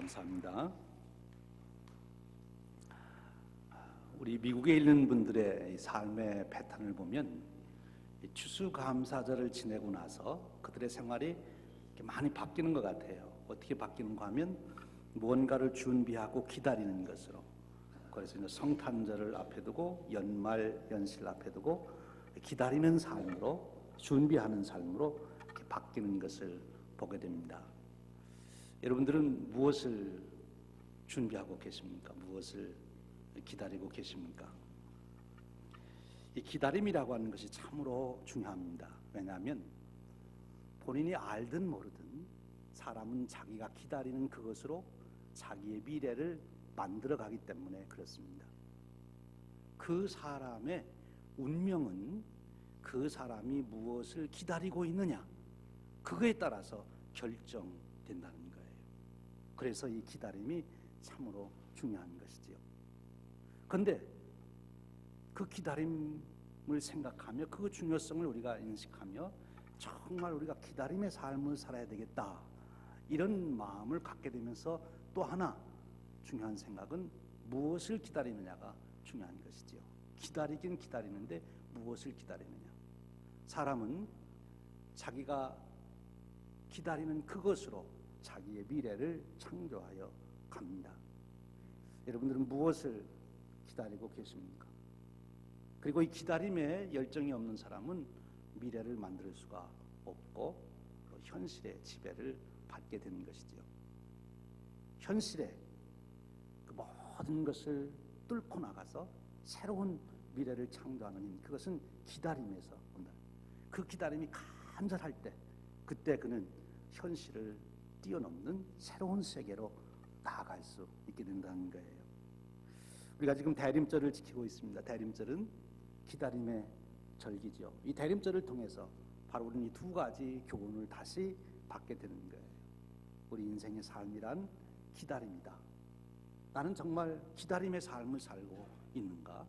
감사합니다. 우리 미국에 있는 분들의 삶의 패턴을 보면 추수감사절을 지내고 나서 그들의 생활이 많이 바뀌는 것 같아요. 어떻게 바뀌는가 하면 무언가를 준비하고 기다리는 것으로, 그래서 이제 성탄절을 앞에 두고 연말 연시를 앞에 두고 기다리는 삶으로, 준비하는 삶으로 이렇게 바뀌는 것을 보게 됩니다. 여러분들은 무엇을 준비하고 계십니까? 무엇을 기다리고 계십니까? 이 기다림이라고 하는 것이 참으로 중요합니다. 왜냐하면 본인이 알든 모르든 사람은 자기가 기다리는 그것으로 자기의 미래를 만들어가기 때문에 그렇습니다. 그 사람의 운명은 그 사람이 무엇을 기다리고 있느냐, 그거에 따라서 결정된다는 거예요. 그래서 이 기다림이 참으로 중요한 것이지요. 그런데 그 기다림을 생각하며 그 중요성을 우리가 인식하며 정말 우리가 기다림의 삶을 살아야 되겠다, 이런 마음을 갖게 되면서 또 하나 중요한 생각은 무엇을 기다리느냐가 중요한 것이지요. 기다리긴 기다리는데 무엇을 기다리느냐. 사람은 자기가 기다리는 그것으로 자기의 미래를 창조하여 갑니다. 여러분들은 무엇을 기다리고 계십니까? 그리고 이 기다림에 열정이 없는 사람은 미래를 만들 수가 없고 또 현실의 지배를 받게 되는 것이지요. 현실의 그 모든 것을 뚫고 나가서 새로운 미래를 창조하는 힘, 그것은 기다림에서 온다. 그 기다림이 간절할 때, 그때 그는 현실을 뛰어넘는 새로운 세계로 나아갈 수 있게 된다는 거예요. 우리가 지금 대림절을 지키고 있습니다. 대림절은 기다림의 절기죠. 이 대림절을 통해서 바로 우리는 이 두 가지 교훈을 다시 받게 되는 거예요. 우리 인생의 삶이란 기다림이다. 나는 정말 기다림의 삶을 살고 있는가?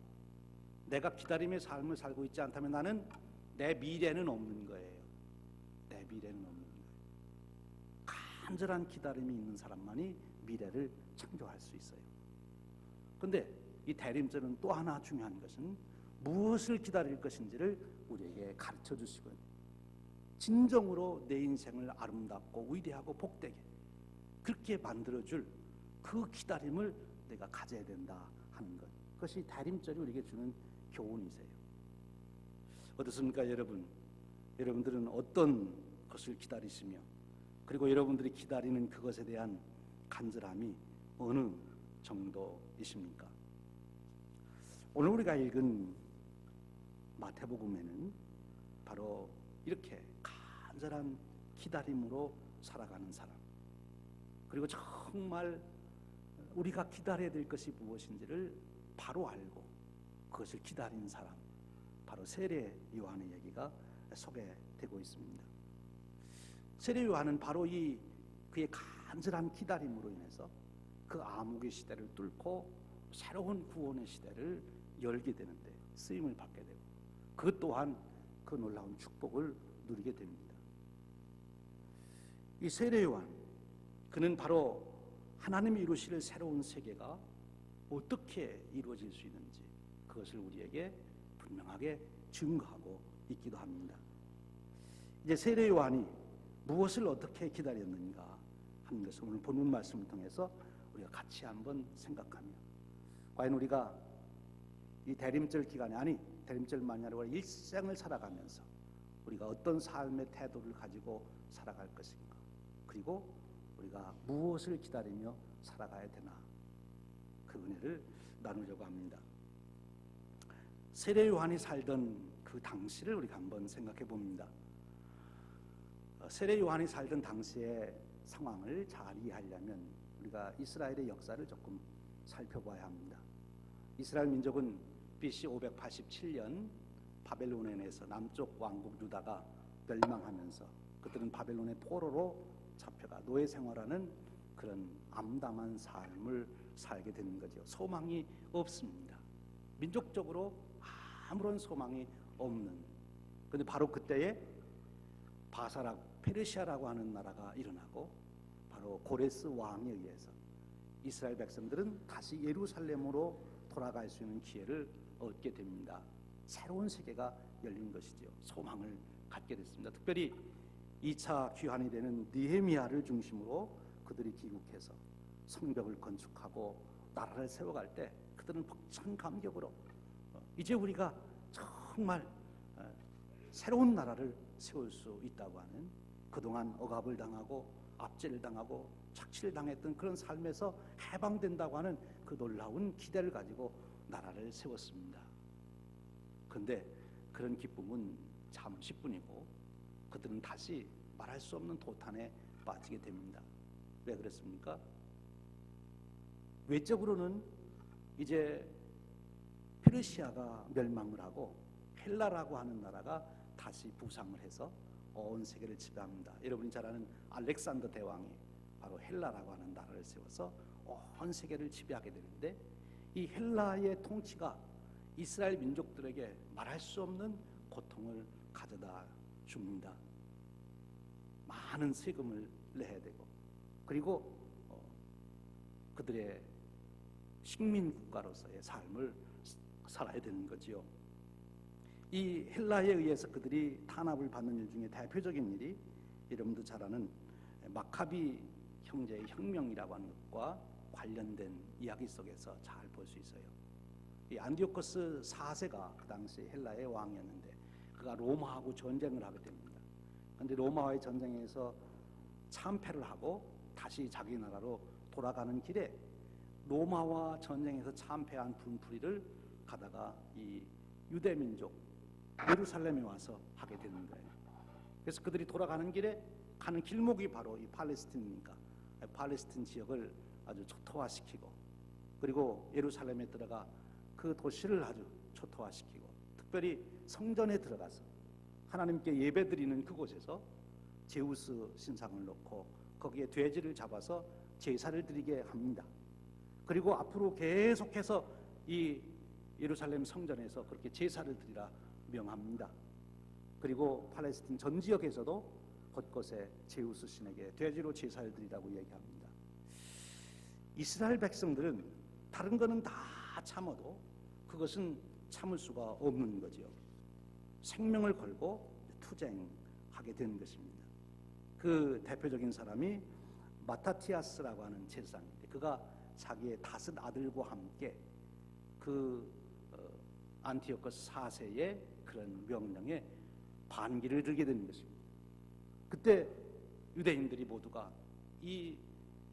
내가 기다림의 삶을 살고 있지 않다면 나는 내 미래는 없는 거예요. 내 미래는 없는 거예요. 간절한 기다림이 있는 사람만이 미래를 창조할 수 있어요. 그런데 이 대림절은 또 하나 중요한 것은 무엇을 기다릴 것인지를 우리에게 가르쳐 주시고, 진정으로 내 인생을 아름답고 위대하고 복되게 그렇게 만들어줄 그 기다림을 내가 가져야 된다 하는 것, 그것이 대림절이 우리에게 주는 교훈이세요. 어떻습니까 여러분? 여러분들은 어떤 것을 기다리시며, 그리고 여러분들이 기다리는 그것에 대한 간절함이 어느 정도이십니까? 오늘 우리가 읽은 마태복음에는 바로 이렇게 간절한 기다림으로 살아가는 사람, 그리고 정말 우리가 기다려야 될 것이 무엇인지를 바로 알고 그것을 기다리는 사람, 바로 세례 요한의 얘기가 소개되고 있습니다. 세례 요한은 바로 그의 간절한 기다림으로 인해서 그 암흑의 시대를 뚫고 새로운 구원의 시대를 열게 되는데 쓰임을 받게 되고, 그것 또한 그 놀라운 축복을 누리게 됩니다. 이 세례 요한, 그는 바로 하나님이 이루실 새로운 세계가 어떻게 이루어질 수 있는지 그것을 우리에게 분명하게 증거하고 있기도 합니다. 이제 세례 요한이 무엇을 어떻게 기다렸는가 하는 것을 오늘 본문 말씀을 통해서 우리가 같이 한번 생각하며, 과연 우리가 이 대림절 기간에, 아니 대림절만이 아니라 일생을 살아가면서 우리가 어떤 삶의 태도를 가지고 살아갈 것인가, 그리고 우리가 무엇을 기다리며 살아가야 되나, 그 은혜를 나누려고 합니다. 세례 요한이 살던 그 당시를 우리가 한번 생각해 봅니다. 세례 요한이 살던 당시의 상황을 잘 이해하려면 우리가 이스라엘의 역사를 조금 살펴봐야 합니다. 이스라엘 민족은 BC 587년 바벨론에서 남쪽 왕국 유다가 멸망하면서 그들은 바벨론의 포로로 잡혀가 노예 생활하는 그런 암담한 삶을 살게 되는 거죠. 소망이 없습니다. 민족적으로 아무런 소망이 없는. 그런데 바로 그때에 바사락 페르시아라고 하는 나라가 일어나고, 바로 고레스 왕에 의해서 이스라엘 백성들은 다시 예루살렘으로 돌아갈 수 있는 기회를 얻게 됩니다. 새로운 세계가 열린 것이죠. 소망을 갖게 됐습니다. 특별히 2차 귀환이 되는 느헤미야를 중심으로 그들이 귀국해서 성벽을 건축하고 나라를 세워갈 때 그들은 벅찬 감격으로 이제 우리가 정말 새로운 나라를 세울 수 있다고 하는, 그동안 억압을 당하고 압제를 당하고 착취를 당했던 그런 삶에서 해방된다고 하는 그 놀라운 기대를 가지고 나라를 세웠습니다. 그런데 그런 기쁨은 잠시뿐이고 그들은 다시 말할 수 없는 도탄에 빠지게 됩니다. 왜 그랬습니까? 외적으로는 이제 페르시아가 멸망을 하고 헬라라고 하는 나라가 다시 부상을 해서 온 세계를 지배합니다. 여러분이 잘 아는 알렉산더 대왕이 바로 헬라라고 하는 나라를 세워서 온 세계를 지배하게 되는데, 이 헬라의 통치가 이스라엘 민족들에게 말할 수 없는 고통을 가져다 줍니다. 많은 세금을 내야 되고, 그리고 그들의 식민 국가로서의 삶을 살아야 되는 거지요. 이 헬라에 의해서 그들이 탄압을 받는 일 중에 대표적인 일이 여러분도 잘 아는 마카비 형제의 혁명이라고 하는 것과 관련된 이야기 속에서 잘 볼 수 있어요. 이 안티오코스 4세가 그 당시 헬라의 왕이었는데 그가 로마하고 전쟁을 하게 됩니다. 그런데 로마와의 전쟁에서 참패를 하고 다시 자기 나라로 돌아가는 길에 로마와 전쟁에서 참패한 분풀이를 가다가 이 유대민족 예루살렘에 와서 하게 되는 거예요. 그래서 그들이 돌아가는 길에 가는 길목이 바로 이 팔레스틴이니까 팔레스틴 지역을 아주 초토화시키고, 그리고 예루살렘에 들어가 그 도시를 아주 초토화시키고, 특별히 성전에 들어가서 하나님께 예배드리는 그곳에서 제우스 신상을 놓고 거기에 돼지를 잡아서 제사를 드리게 합니다. 그리고 앞으로 계속해서 이 예루살렘 성전에서 그렇게 제사를 드리라 명합니다. 그리고 팔레스틴 전 지역에서도 곳곳에 제우스 신에게 돼지로 제사를 드리라고 얘기합니다. 이스라엘 백성들은 다른 거는 다 참아도 그것은 참을 수가 없는 거죠. 생명을 걸고 투쟁하게 되는 것입니다. 그 대표적인 사람이 마타티아스라고 하는 제사장인데, 그가 자기의 5 아들과 함께 그 안티오코스 4세의 그런 명령에 반기를 들게 되는 것입니다. 그때 유대인들이 모두가 이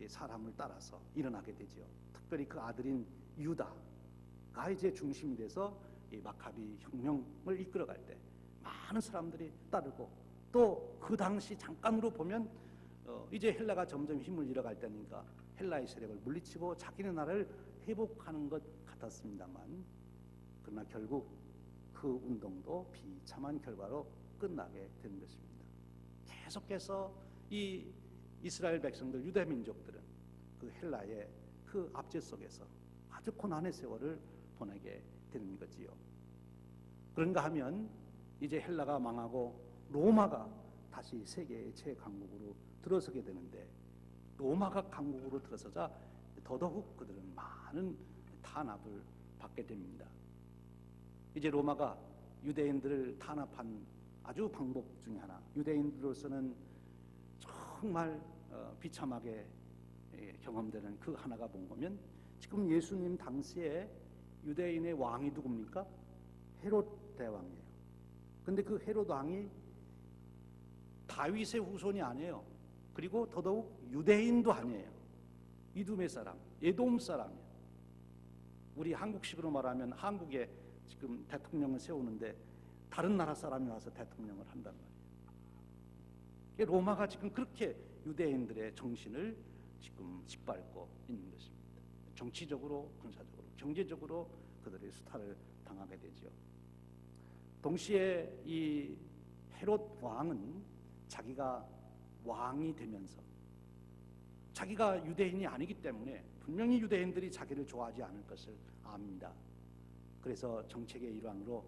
사람을 따라서 일어나게 되죠. 특별히 그 아들인 유다가 이제 중심이 돼서 이 마카비 혁명을 이끌어갈 때 많은 사람들이 따르고, 또 그 당시 잠깐으로 보면 이제 헬라가 점점 힘을 잃어갈 때니까 헬라의 세력을 물리치고 자기네 나라를 회복하는 것 같았습니다만, 그러나 결국 그 운동도 비참한 결과로 끝나게 된 것입니다. 계속해서 이 이스라엘 백성들, 유대 민족들은 그 헬라의 그 압제 속에서 아주 고난의 세월을 보내게 되는 거지요. 그런가 하면 이제 헬라가 망하고 로마가 다시 세계의 최강국으로 들어서게 되는데, 로마가 강국으로 들어서자 더더욱 그들은 많은 탄압을 받게 됩니다. 이제 로마가 유대인들을 탄압한 아주 방법 중에 하나, 유대인들로서는 정말 비참하게 경험되는 그 하나가 뭔가면, 지금 예수님 당시에 유대인의 왕이 누굽니까? 헤롯 대왕이에요. 근데 그 헤롯 왕이 다윗의 후손이 아니에요. 그리고 더더욱 유대인도 아니에요. 이두메 사람, 에돔 사람이에요. 우리 한국식으로 말하면 한국에 지금 대통령을 세우는데 다른 나라 사람이 와서 대통령을 한단 말이에요. 로마가 지금 그렇게 유대인들의 정신을 지금 짓밟고 있는 것입니다. 정치적으로, 군사적으로, 경제적으로 그들의 수탈을 당하게 되죠. 동시에 이 헤롯 왕은 자기가 왕이 되면서 자기가 유대인이 아니기 때문에 분명히 유대인들이 자기를 좋아하지 않을 것을 압니다. 그래서 정책의 일환으로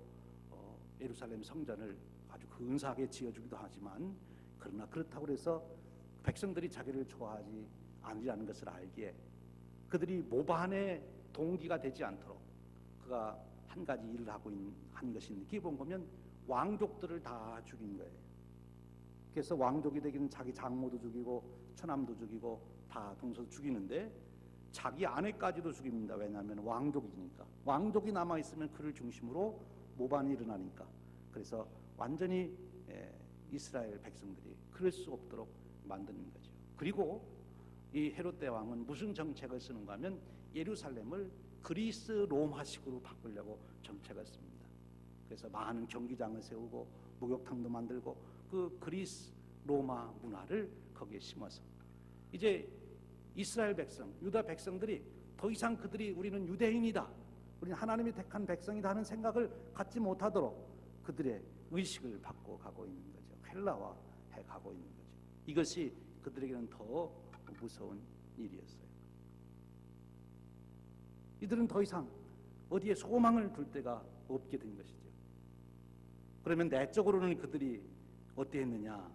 예루살렘 성전을 아주 근사하게 지어주기도 하지만, 그러나 그렇다고 해서 백성들이 자기를 좋아하지 않으라는 것을 알기에 그들이 모반의 동기가 되지 않도록 그가 한 가지 일을 하고 한 것이 기본 보면 왕족들을 다 죽인 거예요. 그래서 왕족이 되기는 자기 장모도 죽이고 처남도 죽이고 다 동서 죽이는데 자기 아내까지도 죽입니다. 왜냐하면 왕족이니까. 왕족이 남아있으면 그를 중심으로 모반이 일어나니까. 그래서 완전히 이스라엘 백성들이 그럴 수 없도록 만드는 거죠. 그리고 이 헤롯 대왕은 무슨 정책을 쓰는가 하면 예루살렘을 그리스 로마식으로 바꾸려고 정책을 씁니다. 그래서 많은 경기장을 세우고 목욕탕도 만들고 그 그리스 로마 문화를 거기에 심어서 이제 이스라엘 백성, 유다 백성들이 더 이상 그들이 우리는 유대인이다, 우리는 하나님이 택한 백성이다 하는 생각을 갖지 못하도록 그들의 의식을 바꿔가고 있는 거죠. 헬라화해 가고 있는 거죠. 이것이 그들에게는 더 무서운 일이었어요. 이들은 더 이상 어디에 소망을 둘 데가 없게 된 것이죠. 그러면 내적으로는 그들이 어땠느냐?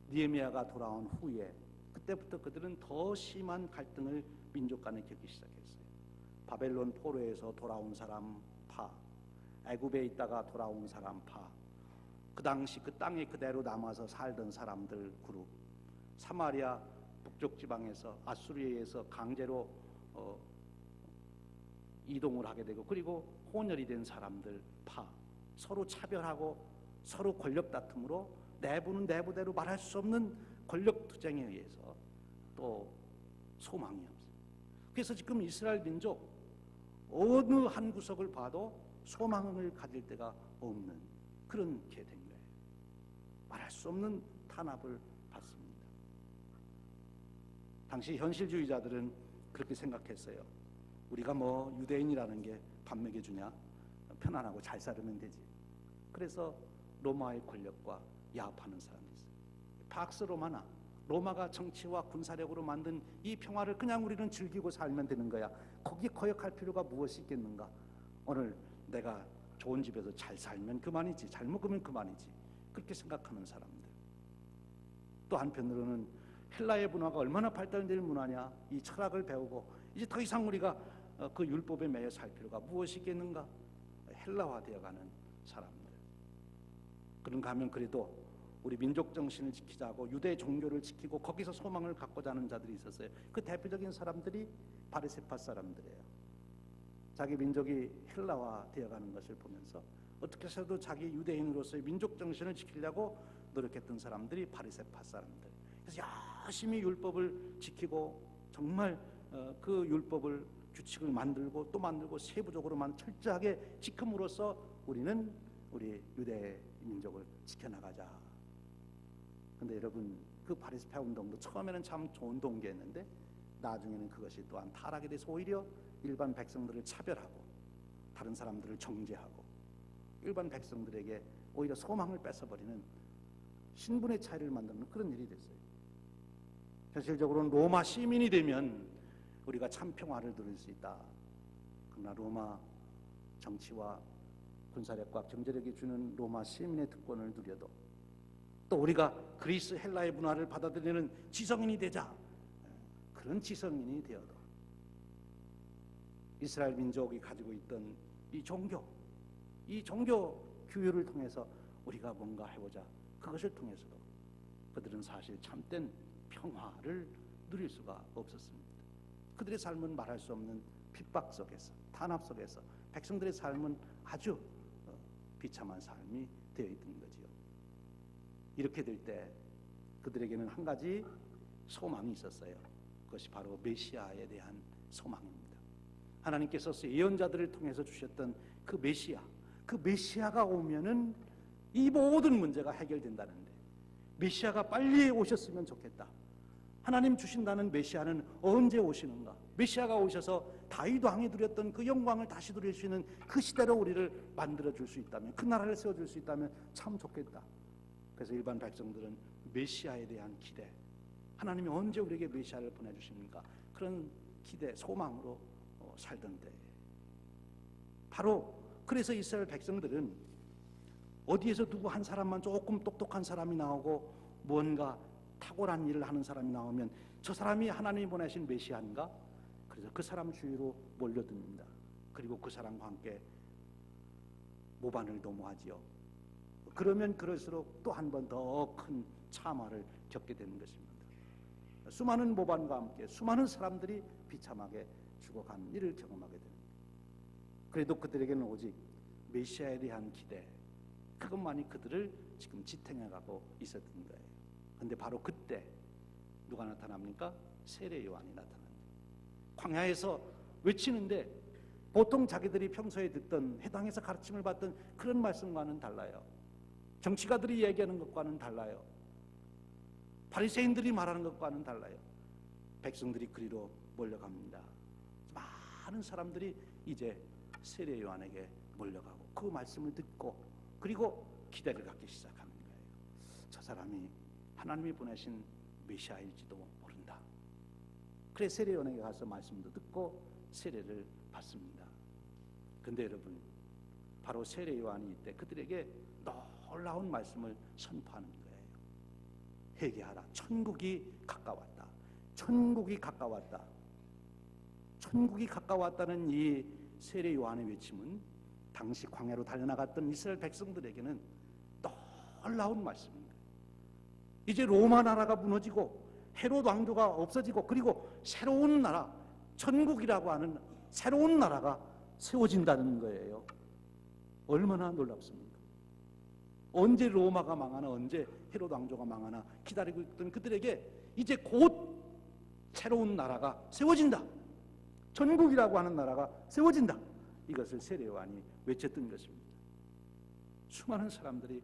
느헤미야가 돌아온 후에 그때부터 그들은 더 심한 갈등을 민족 간에 겪기 시작했어요. 바벨론 포로에서 돌아온 사람 파, 애굽에 있다가 돌아온 사람 파, 그 당시 그 땅에 그대로 남아서 살던 사람들 그룹, 사마리아 북쪽 지방에서 아수리에서 강제로 이동을 하게 되고, 그리고 혼혈이 된 사람들 파, 서로 차별하고 서로 권력 다툼으로 내부는 내부대로 말할 수 없는 권력 투쟁에 의해서 또 소망이 없어요. 그래서 지금 이스라엘 민족 어느 한 구석을 봐도 소망을 가질 데가 없는 그런 게 된 거예요. 말할 수 없는 탄압을 받습니다. 당시 현실주의자들은 그렇게 생각했어요. 우리가 뭐 유대인이라는 게 밥 먹여주냐, 편안하고 잘 살면 되지. 그래서 로마의 권력과 야합하는 사람이 있어요. 박스 로마나 로마가 정치와 군사력으로 만든 이 평화를 그냥 우리는 즐기고 살면 되는 거야. 거기에 거역할 필요가 무엇이 있겠는가? 오늘 내가 좋은 집에서 잘 살면 그만이지, 잘 먹으면 그만이지, 그렇게 생각하는 사람들. 또 한편으로는 헬라의 문화가 얼마나 발달된 문화냐, 이 철학을 배우고 이제 더 이상 우리가 그 율법에 매여 살 필요가 무엇이 있겠는가? 헬라화되어가는 사람들. 그런가 하면 그래도 우리 민족 정신을 지키자고 유대 종교를 지키고 거기서 소망을 갖고자 하는 자들이 있었어요. 그 대표적인 사람들이 바리새파 사람들이에요. 자기 민족이 헬라화되어가는 것을 보면서 어떻게 해서도 자기 유대인으로서의 민족 정신을 지키려고 노력했던 사람들이 바리새파 사람들. 그래서 열심히 율법을 지키고 정말 그 율법을 규칙을 만들고 또 만들고 세부적으로만 철저하게 지킴으로써 우리는 우리 유대 민족을 지켜나가자. 근데 여러분, 그 바리새파 운동도 처음에는 참 좋은 동기였는데 나중에는 그것이 또한 타락에 대해서 오히려 일반 백성들을 차별하고 다른 사람들을 정죄하고 일반 백성들에게 오히려 소망을 뺏어버리는 신분의 차이를 만드는 그런 일이 됐어요. 현실적으로는 로마 시민이 되면 우리가 참 평화를 누릴 수 있다. 그러나 로마 정치와 군사력과 경제력이 주는 로마 시민의 특권을 누려도 또 우리가 그리스 헬라의 문화를 받아들이는 지성인이 되자, 그런 지성인이 되어도 이스라엘 민족이 가지고 있던 이 종교 규율을 통해서 우리가 뭔가 해보자, 그것을 통해서도 그들은 사실 참된 평화를 누릴 수가 없었습니다. 그들의 삶은 말할 수 없는 핍박 속에서, 탄압 속에서 백성들의 삶은 아주 비참한 삶이 되어 있던 거지요. 이렇게 될 때 그들에게는 한 가지 소망이 있었어요. 그것이 바로 메시아에 대한 소망입니다. 하나님께서 예언자들을 통해서 주셨던 그 메시아가 오면은 이 모든 문제가 해결된다는데, 메시아가 빨리 오셨으면 좋겠다. 하나님 주신다는 메시아는 언제 오시는가? 메시아가 오셔서 다윗 왕이 누렸던 그 영광을 다시 누릴 수 있는 그 시대로 우리를 만들어 줄 수 있다면, 그 나라를 세워 줄 수 있다면 참 좋겠다. 그래서 일반 백성들은 메시아에 대한 기대, 하나님이 언제 우리에게 메시아를 보내주십니까? 그런 기대, 소망으로 살던데, 바로 그래서 이스라엘 백성들은 어디에서 누구 한 사람만 조금 똑똑한 사람이 나오고 뭔가 탁월한 일을 하는 사람이 나오면 저 사람이 하나님이 보내신 메시아인가? 그래서 그 사람 주위로 몰려듭니다. 그리고 그 사람과 함께 모반을 도모하지요. 그러면 그럴수록 또 한 번 더 큰 참화를 겪게 되는 것입니다. 수많은 모반과 함께 수많은 사람들이 비참하게 죽어간 일을 경험하게 됩니다. 그래도 그들에게는 오직 메시아에 대한 기대, 그것만이 그들을 지금 지탱해가고 있었던 거예요. 그런데 바로 그때 누가 나타납니까? 세례 요한이 나타납니다. 광야에서 외치는데 보통 자기들이 평소에 듣던 회당에서 가르침을 받던 그런 말씀과는 달라요. 정치가들이 얘기하는 것과는 달라요. 바리새인들이 말하는 것과는 달라요. 백성들이 그리로 몰려갑니다. 많은 사람들이 이제 세례 요한에게 몰려가고 그 말씀을 듣고 그리고 기대를 갖기 시작하는 거예요. 저 사람이 하나님이 보내신 메시아일지도 모른다. 그래 세례 요한에게 가서 말씀도 듣고 세례를 받습니다. 근데 여러분, 바로 세례 요한이 이때 그들에게 놀라운 말씀을 선포하는 거예요. 회개하라. 천국이 가까웠다. 천국이 가까웠다. 천국이 가까웠다는 이 세례 요한의 외침은 당시 광야로 달려나갔던 이스라엘 백성들에게는 놀라운 말씀입니다. 이제 로마 나라가 무너지고 헤롯 왕조가 없어지고 그리고 새로운 나라, 천국이라고 하는 새로운 나라가 세워진다는 거예요. 얼마나 놀랍습니까? 언제 로마가 망하나, 언제 헤롯 왕조가 망하나 기다리고 있던 그들에게 이제 곧 새로운 나라가 세워진다. 천국이라고 하는 나라가 세워진다. 이것을 세례 요한이 외쳤던 것입니다. 수많은 사람들이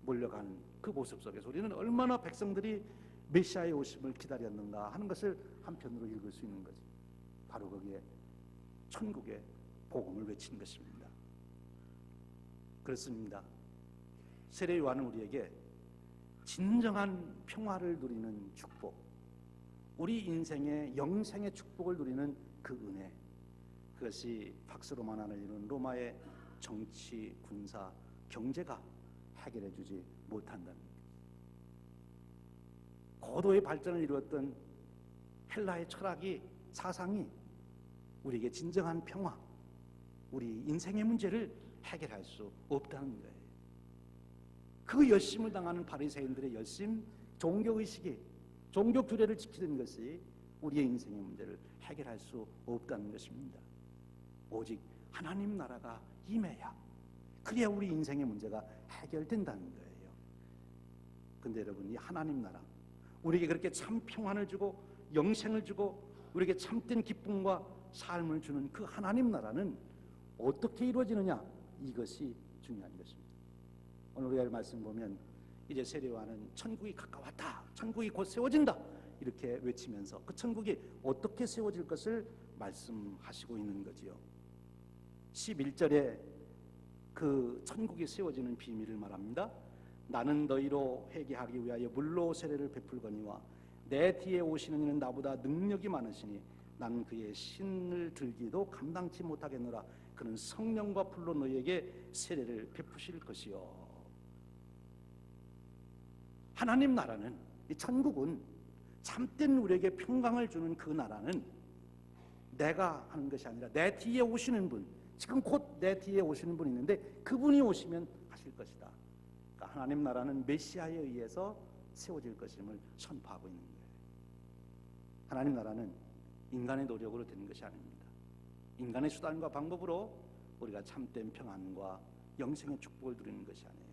몰려간 그 모습 속에서 우리는 얼마나 백성들이 메시아의 오심을 기다렸는가 하는 것을 한편으로 읽을 수 있는 거지. 바로 거기에 천국의 복음을 외친 것입니다. 그렇습니다. 세례 요한은 우리에게 진정한 평화를 누리는 축복, 우리 인생의 영생의 축복을 누리는 그 은혜, 그것이 박스 로마나를 이루는 로마의 정치, 군사, 경제가 해결해 주지 못한다는 것. 고도의 발전을 이루었던 헬라의 철학이, 사상이 우리에게 진정한 평화, 우리 인생의 문제를 해결할 수 없다는 거예요. 그 열심을 당하는 바리새인들의 열심, 종교의식이, 종교 규례를 지키는 것이 우리의 인생의 문제를 해결할 수 없다는 것입니다. 오직 하나님 나라가 임해야, 그래야 우리 인생의 문제가 해결된다는 거예요. 근데 여러분, 이 하나님 나라, 우리에게 그렇게 참 평안을 주고 영생을 주고 우리에게 참된 기쁨과 삶을 주는 그 하나님 나라는 어떻게 이루어지느냐, 이것이 중요한 것입니다. 오늘 우리가 말씀 보면 이제 세례 요한은 천국이 가까웠다, 천국이 곧 세워진다 이렇게 외치면서 그 천국이 어떻게 세워질 것을 말씀하시고 있는 거지요. 11절에 그 천국이 세워지는 비밀을 말합니다. 나는 너희로 회개하기 위하여 물로 세례를 베풀거니와 내 뒤에 오시는 이는 나보다 능력이 많으시니 나는 그의 신을 들기도 감당치 못하겠노라. 그는 성령과 불로 너희에게 세례를 베푸실 것이요. 하나님 나라는, 이 천국은, 참된 우리에게 평강을 주는 그 나라는 내가 하는 것이 아니라 내 뒤에 오시는 분, 지금 곧 내 뒤에 오시는 분이 있는데 그분이 오시면 하실 것이다. 그러니까 하나님 나라는 메시아에 의해서 세워질 것임을 선포하고 있는 거예요. 하나님 나라는 인간의 노력으로 되는 것이 아닙니다. 인간의 수단과 방법으로 우리가 참된 평안과 영생의 축복을 누리는 것이 아니에요.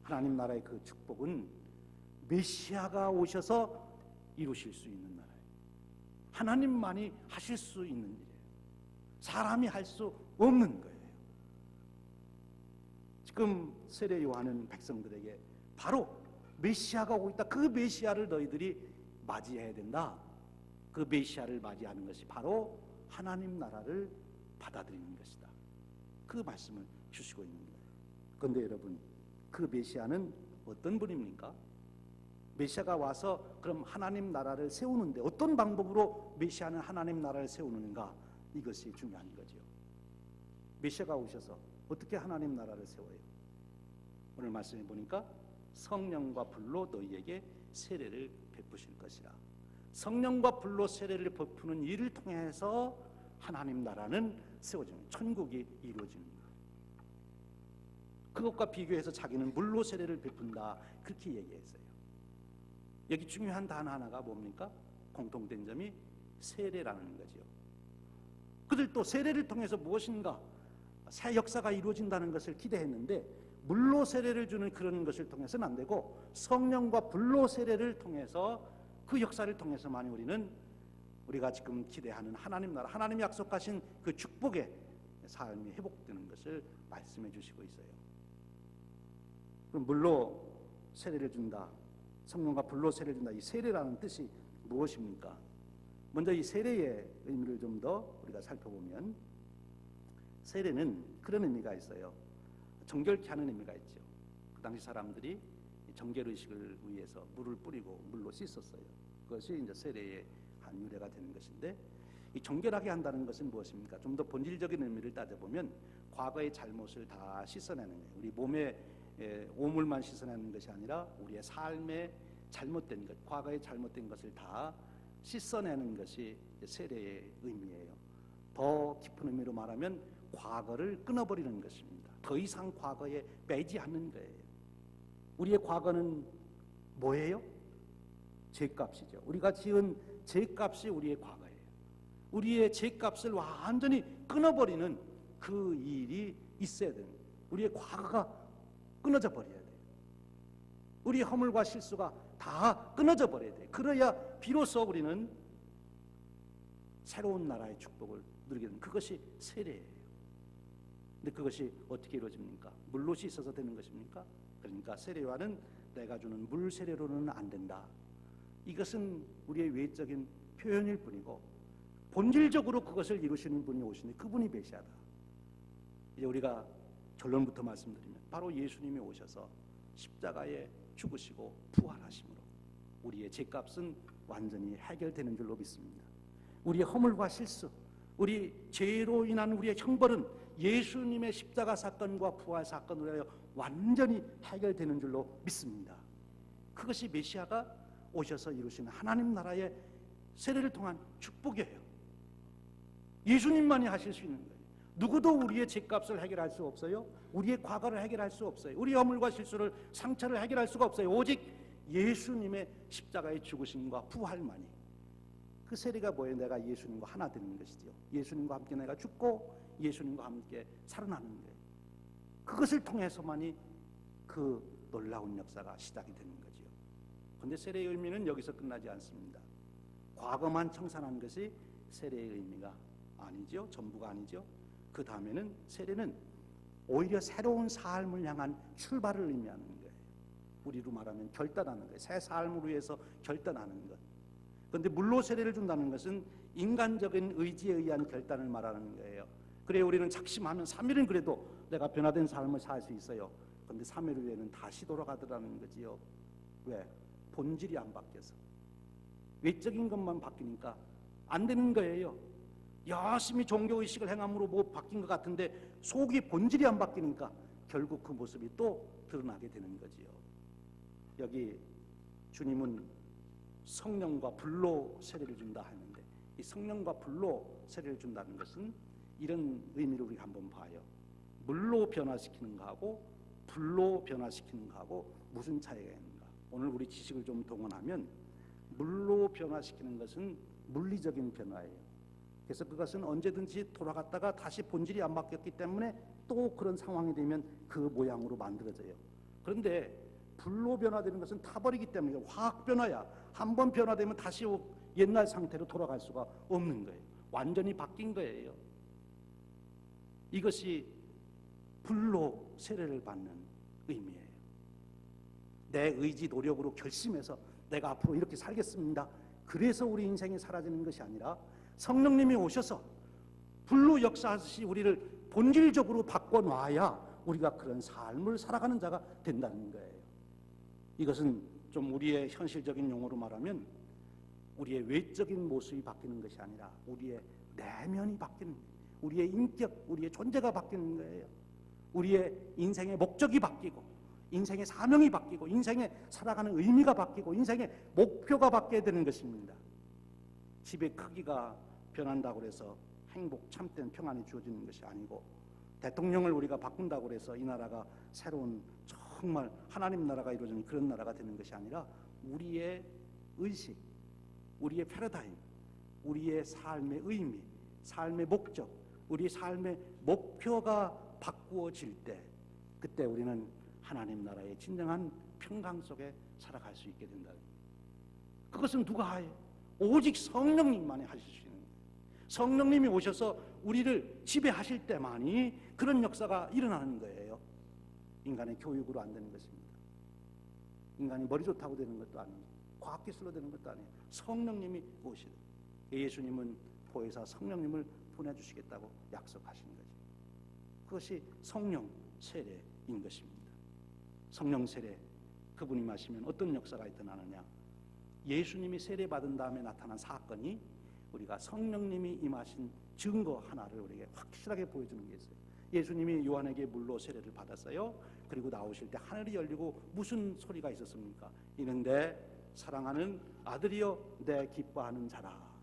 하나님 나라의 그 축복은 메시아가 오셔서 이루실 수 있는 나라예요. 하나님만이 하실 수 있는 일이에요. 사람이 할 수 없는 거예요. 지금 세례 요한은 백성들에게 바로 메시아가 오고 있다, 그 메시아를 너희들이 맞이해야 된다, 그 메시아를 맞이하는 것이 바로 하나님 나라를 받아들이는 것이다, 그 말씀을 주시고 있는 거예요. 그런데 여러분, 그 메시아는 어떤 분입니까? 메시아가 와서 그럼 하나님 나라를 세우는데 어떤 방법으로 메시아는 하나님 나라를 세우는가, 이것이 중요한 거죠. 메시아가 오셔서 어떻게 하나님 나라를 세워요? 오늘 말씀해 보니까 성령과 불로 너희에게 세례를 베푸실 것이라. 성령과 불로 세례를 베푸는 일을 통해서 하나님 나라는 세워지는, 천국이 이루어지는 거예요. 그것과 비교해서 자기는 물로 세례를 베푼다, 그렇게 얘기했어요. 여기 중요한 단어 하나가 뭡니까? 공통된 점이 세례라는 거죠. 그들도 세례를 통해서 무엇인가 새 역사가 이루어진다는 것을 기대했는데, 물로 세례를 주는 그런 것을 통해서는 안 되고 성령과 불로 세례를 통해서, 그 역사를 통해서만 우리는 우리가 지금 기대하는 하나님 나라, 하나님이 약속하신 그 축복의 삶이 회복되는 것을 말씀해 주시고 있어요. 그럼 물로 세례를 준다, 성령과 불로 세례를 준다, 이 세례라는 뜻이 무엇입니까? 먼저 이 세례의 의미를 좀 더 우리가 살펴보면, 세례는 그런 의미가 있어요. 정결케 하는 의미가 있죠. 그 당시 사람들이 정결의식을 위해서 물을 뿌리고 물로 씻었어요. 그것이 이제 세례의 한 유래가 되는 것인데, 이 정결하게 한다는 것은 무엇입니까? 좀 더 본질적인 의미를 따져보면 과거의 잘못을 다 씻어내는 거예요. 우리 몸의 오물만 씻어내는 것이 아니라 우리의 삶의 잘못된 것, 과거의 잘못된 것을 다 씻어내는 것이 세례의 의미예요. 더 깊은 의미로 말하면 과거를 끊어버리는 것입니다. 더 이상 과거에 매지 않는 거예요. 우리의 과거는 뭐예요? 죄값이죠. 우리가 지은 죄값이 우리의 과거예요. 우리의 죄값을 완전히 끊어버리는 그 일이 있어야 돼요. 우리의 과거가 끊어져 버려야 돼요. 우리의 허물과 실수가 다 끊어져 버려야 돼요. 그래야 비로소 우리는 새로운 나라의 축복을 누리게 되는, 그것이 세례예요. 근데 그것이 어떻게 이루어집니까? 물로 씻어서 되는 것입니까? 그러니까 세례와는 내가 주는 물 세례로는 안 된다. 이것은 우리의 외적인 표현일 뿐이고, 본질적으로 그것을 이루시는 분이 오시니 그분이 메시아다. 이제 우리가 결론부터 말씀드리면, 바로 예수님이 오셔서 십자가에 죽으시고 부활하심으로 우리의 죄값은 완전히 해결되는 줄로 믿습니다. 우리의 허물과 실수, 우리 죄로 인한 우리의 형벌은 예수님의 십자가 사건과 부활 사건으로 하여 완전히 해결되는 줄로 믿습니다. 그것이 메시아가 오셔서 이루시는 하나님 나라의 세례를 통한 축복이에요. 예수님만이 하실 수 있는 거예요. 누구도 우리의 죄값을 해결할 수 없어요. 우리의 과거를 해결할 수 없어요. 우리의 허물과 실수를, 상처를 해결할 수가 없어요. 오직 예수님의 십자가의 죽으심과 부활만이. 그 세례가 뭐예요? 내가 예수님과 하나 되는 것이죠. 예수님과 함께 내가 죽고 예수님과 함께 살아나는 거예요. 그것을 통해서만이 그 놀라운 역사가 시작이 되는 거죠. 그런데 세례의 의미는 여기서 끝나지 않습니다. 과거만 청산한 것이 세례의 의미가 아니죠. 전부가 아니죠. 그 다음에는 세례는 오히려 새로운 삶을 향한 출발을 의미하는 거예요. 우리로 말하면 결단하는 거예요. 새 삶을 위해서 결단하는 것. 그런데 물로 세례를 준다는 것은 인간적인 의지에 의한 결단을 말하는 거예요. 그래 우리는 작심하면 3일은 그래도 내가 변화된 삶을 살 수 있어요. 그런데 3일 후에는 다시 돌아가더라는 거지요. 왜? 본질이 안 바뀌어서. 외적인 것만 바뀌니까 안 되는 거예요. 열심히 종교의식을 행함으로 뭐 바뀐 것 같은데 속이, 본질이 안 바뀌니까 결국 그 모습이 또 드러나게 되는 거지요. 여기 주님은 성령과 불로 세례를 준다 하는데, 이 성령과 불로 세례를 준다는 것은 이런 의미로 우리가 한번 봐요. 물로 변화시키는 거하고 불로 변화시키는 거하고 무슨 차이가 있는가? 오늘 우리 지식을 좀 동원하면, 물로 변화시키는 것은 물리적인 변화예요. 그래서 그것은 언제든지 돌아갔다가 다시 본질이 안 바뀌었기 때문에 또 그런 상황이 되면 그 모양으로 만들어져요. 그런데 불로 변화되는 것은 타버리기 때문에 화학 변화야. 한번 변화되면 다시 옛날 상태로 돌아갈 수가 없는 거예요. 완전히 바뀐 거예요. 이것이 불로 세례를 받는 의미예요. 내 의지 노력으로 결심해서 내가 앞으로 이렇게 살겠습니다. 그래서 우리 인생이 사라지는 것이 아니라 성령님이 오셔서 불로 역사하듯이 우리를 본질적으로 바꿔놔야 우리가 그런 삶을 살아가는 자가 된다는 거예요. 이것은 좀 우리의 현실적인 용어로 말하면 우리의 외적인 모습이 바뀌는 것이 아니라 우리의 내면이 바뀌는 거예요. 우리의 인격, 우리의 존재가 바뀌는 거예요. 우리의 인생의 목적이 바뀌고 인생의 사명이 바뀌고 인생의 살아가는 의미가 바뀌고 인생의 목표가 바뀌어야 되는 것입니다. 집의 크기가 변한다고 해서 행복, 참된 평안이 주어지는 것이 아니고, 대통령을 우리가 바꾼다고 해서 이 나라가 새로운 정말 하나님 나라가 이루어지는 그런 나라가 되는 것이 아니라, 우리의 의식, 우리의 패러다임, 우리의 삶의 의미, 삶의 목적, 우리 삶의 목표가 바꾸어질 때, 그때 우리는 하나님 나라의 진정한 평강 속에 살아갈 수 있게 된다. 그것은 누가 해? 오직 성령님만이 하실 수 있는 거예요. 성령님이 오셔서 우리를 지배하실 때만이 그런 역사가 일어나는 거예요. 인간의 교육으로 안 되는 것입니다. 인간이 머리 좋다고 되는 것도 아니고, 과학기술로 되는 것도 아니에요. 성령님이 오시고, 예수님은 보혜사 성령님을 보내주시겠다고 약속하신 거죠. 그것이 성령 세례인 것입니다. 성령 세례, 그분이 마시면 어떤 역사가 일어나느냐? 예수님이 세례받은 다음에 나타난 사건이 우리가 성령님이 임하신 증거 하나를 우리에게 확실하게 보여주는 게 있어요. 예수님이 요한에게 물로 세례를 받았어요. 그리고 나오실 때 하늘이 열리고 무슨 소리가 있었습니까? 이는데 사랑하는 아들이여 내 기뻐하는 자라.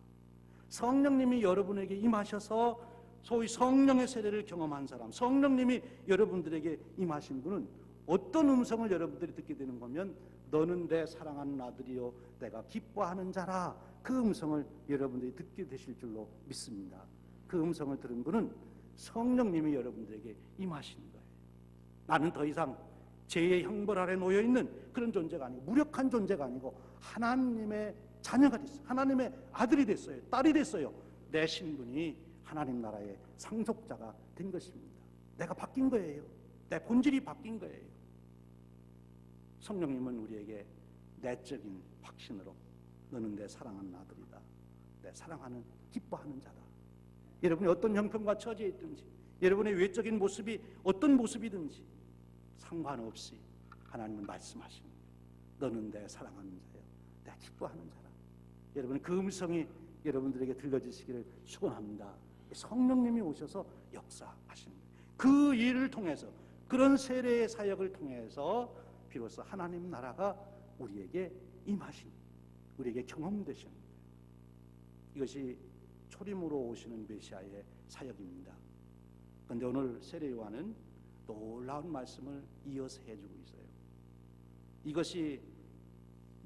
성령님이 여러분에게 임하셔서 소위 성령의 세례를 경험한 사람, 성령님이 여러분들에게 임하신 분은 어떤 음성을 여러분들이 듣게 되는 거면, 너는 내 사랑하는 아들이요 내가 기뻐하는 자라. 그 음성을 여러분들이 듣게 되실 줄로 믿습니다. 그 음성을 들은 분은 성령님이 여러분들에게 임하신 거예요. 나는 더 이상 죄의 형벌 아래 놓여 있는 그런 존재가 아니고, 무력한 존재가 아니고 하나님의 자녀가 됐어요. 하나님의 아들이 됐어요. 딸이 됐어요. 내 신분이 하나님 나라의 상속자가 된 것입니다. 내가 바뀐 거예요. 내 본질이 바뀐 거예요. 성령님은 우리에게 내적인 확신으로 너는 내 사랑하는 아들이다, 내 사랑하는 기뻐하는 자다. 여러분이 어떤 형편과 처지에 있든지, 여러분의 외적인 모습이 어떤 모습이든지 상관없이 하나님은 말씀하십니다. 너는 내 사랑하는 자요, 내 기뻐하는 자라. 여러분, 그 음성이 여러분들에게 들려지시기를 축원합니다. 성령님이 오셔서 역사하십니다. 그 일을 통해서, 그런 세례의 사역을 통해서 비로소 하나님 나라가 우리에게 임하신, 우리에게 경험되신, 이것이 초림으로 오시는 메시아의 사역입니다. 그런데 오늘 세례 요한은 놀라운 말씀을 이어서 해주고 있어요. 이것이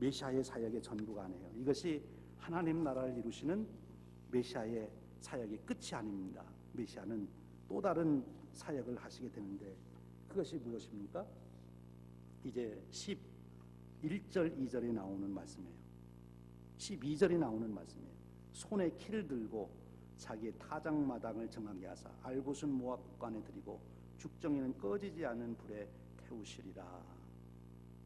메시아의 사역의 전부가 아니에요. 이것이 하나님 나라를 이루시는 메시아의 사역의 끝이 아닙니다. 메시아는 또 다른 사역을 하시게 되는데, 그것이 무엇입니까? 이제 11절 2절에 나오는 말씀이에요. 12절에 나오는 말씀이에요. 손에 키를 들고 자기의 타작마당을 정하게 하사 알곳은 모압 국간에 들이고 죽정이는 꺼지지 않는 불에 태우시리라.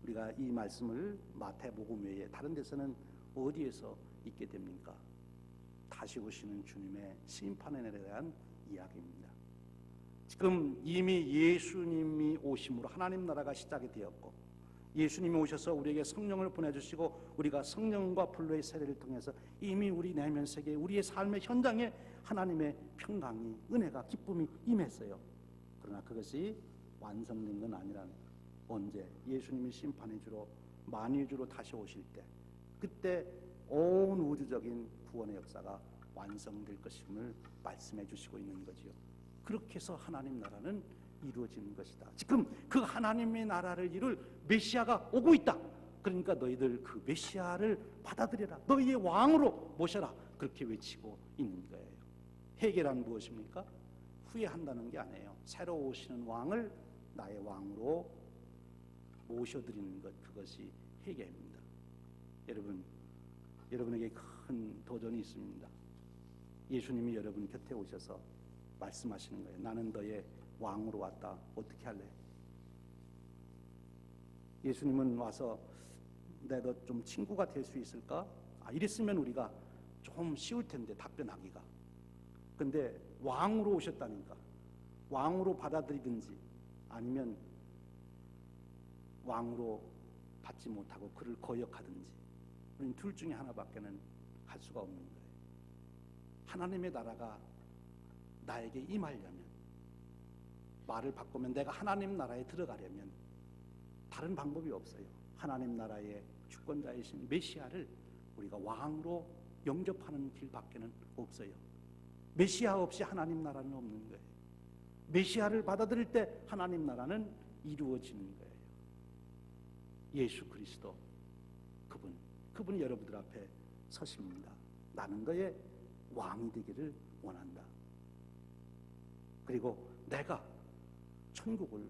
우리가 이 말씀을 마태복음 외에 다른 데서는 어디에서 읽게 됩니까? 다시 오시는 주님의 심판에 대한 이야기입니다. 지금 이미 예수님이 오심으로 하나님 나라가 시작이 되었고, 예수님이 오셔서 우리에게 성령을 보내주시고, 우리가 성령과 불로의 세례를 통해서 이미 우리 내면 세계에, 우리의 삶의 현장에 하나님의 평강이, 은혜가, 기쁨이 임했어요. 그러나 그것이 완성된 건 아니라는 거예요. 언제? 예수님이 심판의 주로, 만유의 주로 다시 오실 때, 그때 온 우주적인 구원의 역사가 완성될 것임을 말씀해 주시고 있는 거지요. 그렇게 해서 하나님 나라는 이루어지는 것이다. 지금 그 하나님의 나라를 이룰 메시아가 오고 있다. 그러니까 너희들 그 메시아를 받아들여라. 너희의 왕으로 모셔라. 그렇게 외치고 있는 거예요. 회개란 무엇입니까? 후회한다는 게 아니에요. 새로 오시는 왕을 나의 왕으로 모셔드리는 것, 그것이 회개입니다. 여러분, 여러분에게 큰 도전이 있습니다. 예수님이 여러분 곁에 오셔서 말씀하시는 거예요. 나는 너의 왕으로 왔다. 어떻게 할래? 예수님은 와서 내가 좀 친구가 될 수 있을까? 이랬으면 우리가 좀 쉬울 텐데, 답변하기가. 근데 왕으로 오셨다니까. 왕으로 받아들이든지 아니면 왕으로 받지 못하고 그를 거역하든지, 우리는 둘 중에 하나밖에는 할 수가 없는 거예요. 하나님의 나라가 나에게 임하려면, 말을 바꾸면 내가 하나님 나라에 들어가려면 다른 방법이 없어요. 하나님 나라의 주권자이신 메시아를 우리가 왕으로 영접하는 길밖에는 없어요. 메시아 없이 하나님 나라는 없는 거예요. 메시아를 받아들일 때 하나님 나라는 이루어지는 거예요. 예수 그리스도 그분이 여러분들 앞에 서십니다. 나는 너의 왕이 되기를 원한다. 그리고 내가 천국을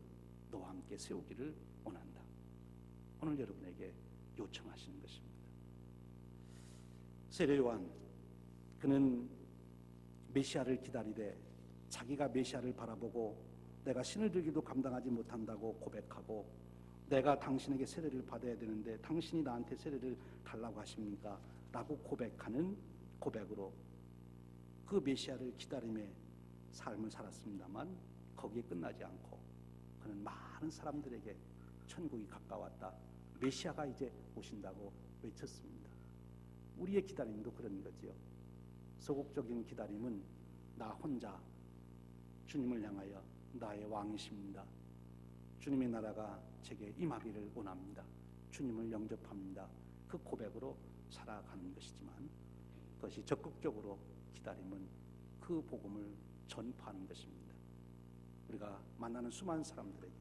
너와 함께 세우기를 원한다. 오늘 여러분에게 요청하시는 것입니다. 세례 요한, 그는 메시아를 기다리되 자기가 메시아를 바라보고 내가 신을 들기도 감당하지 못한다고 고백하고, 내가 당신에게 세례를 받아야 되는데 당신이 나한테 세례를 달라고 하십니까? 라고 고백하는 고백으로 그 메시아를 기다림의 삶을 살았습니다만, 거기에 끝나지 않고 그는 많은 사람들에게 천국이 가까웠다, 메시아가 이제 오신다고 외쳤습니다. 우리의 기다림도 그런 거지요. 소극적인 기다림은 나 혼자 주님을 향하여 나의 왕이십니다, 주님의 나라가 제게 임하기를 원합니다, 주님을 영접합니다, 그 고백으로 살아가는 것이지만, 그것이 적극적으로 기다림은 그 복음을 전파하는 것입니다. 우리가 만나는 수많은 사람들에게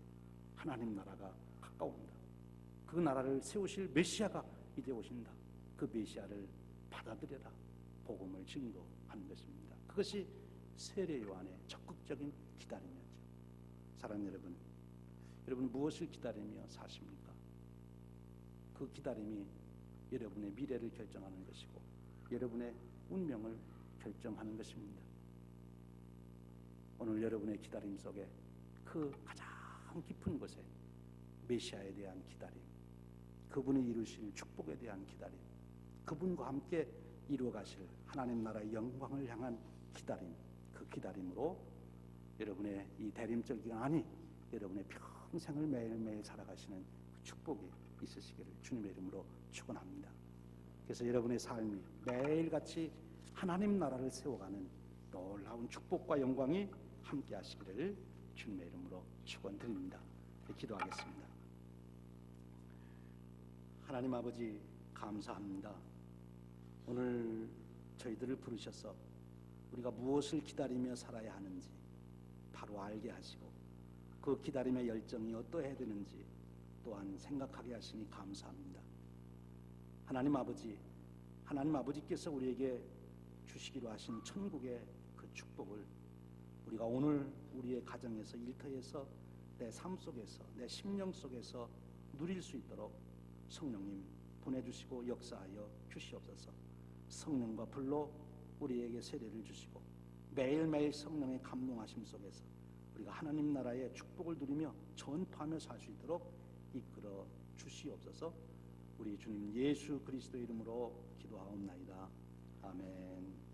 하나님 나라가 가까운다, 그 나라를 세우실 메시아가 이제 오신다, 그 메시아를 받아들여라, 복음을 증거하는 것입니다. 그것이 세례 요한의 적극적인 기다림이었죠. 사랑하는 여러분 무엇을 기다리며 사십니까? 그 기다림이 여러분의 미래를 결정하는 것이고 여러분의 운명을 결정하는 것입니다. 오늘 여러분의 기다림 속에 그 가장 깊은 곳에 메시아에 대한 기다림, 그분이 이루실 축복에 대한 기다림, 그분과 함께 이루어가실 하나님 나라의 영광을 향한 기다림, 그 기다림으로 여러분의 이 대림절 기간이 여러분의 평생을 매일매일 살아가시는 그 축복이 있으시기를 주님의 이름으로 축원합니다. 그래서 여러분의 삶이 매일같이 하나님 나라를 세워가는 놀라운 축복과 영광이 함께 하시기를 주님의 이름으로 축원드립니다. 기도하겠습니다. 하나님 아버지, 감사합니다. 오늘 저희들을 부르셔서 우리가 무엇을 기다리며 살아야 하는지 바로 알게 하시고, 그 기다림의 열정이 어떠해야 되는지 또한 생각하게 하시니 감사합니다. 하나님 아버지께서 우리에게 주시기로 하신 천국의 그 축복을 우리가 오늘 우리의 가정에서, 일터에서, 내 삶 속에서, 내 심령 속에서 누릴 수 있도록 성령님 보내주시고 역사하여 주시옵소서. 성령과 불로 우리에게 세례를 주시고 매일매일 성령의 감동하심 속에서 우리가 하나님 나라의 축복을 누리며 전파하며 살 수 있도록 이끌어 주시옵소서. 우리 주님 예수 그리스도 이름으로 기도하옵나이다. 아멘.